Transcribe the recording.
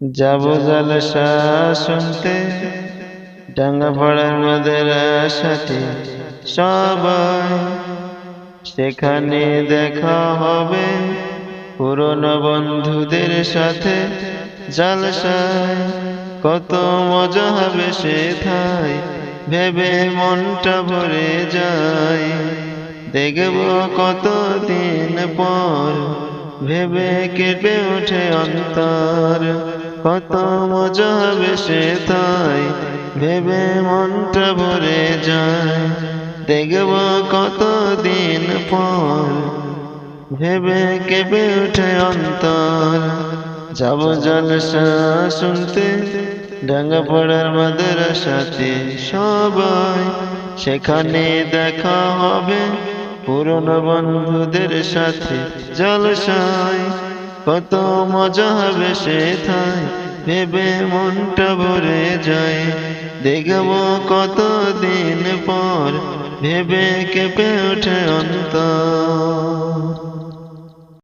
যাব জলসা শুনতে ডাঙ্গাপাড়ার মাদ্রাসাতে সবাই, সেখানে দেখা হবে পুরনো বন্ধুদের সাথে। জলসায় কত মজা হবে সেথায়, ভেবে মনটা ভরে যায়। দেখব কতদিন পর, ভেবে কেঁপে ওঠে অন্তর। কত মজা হবে সেথায়, ভেবে মনটা ভরে যায়। দেখব কতদিন পর, ভেবে কেঁপে ওঠে অন্তর। যাব জলসা শুনতে ডাঙ্গাপাড়ার মাদ্রাসাতে সবাই, সেখানে দেখা হবে পুরনো বন্ধুদের সাথে। জলসায় কত মজা হবে সেথায়, ভেবে মনটা ভরে যায়। দেখব কতদিন পর, ভেবে কেঁপে ওঠে অন্তর।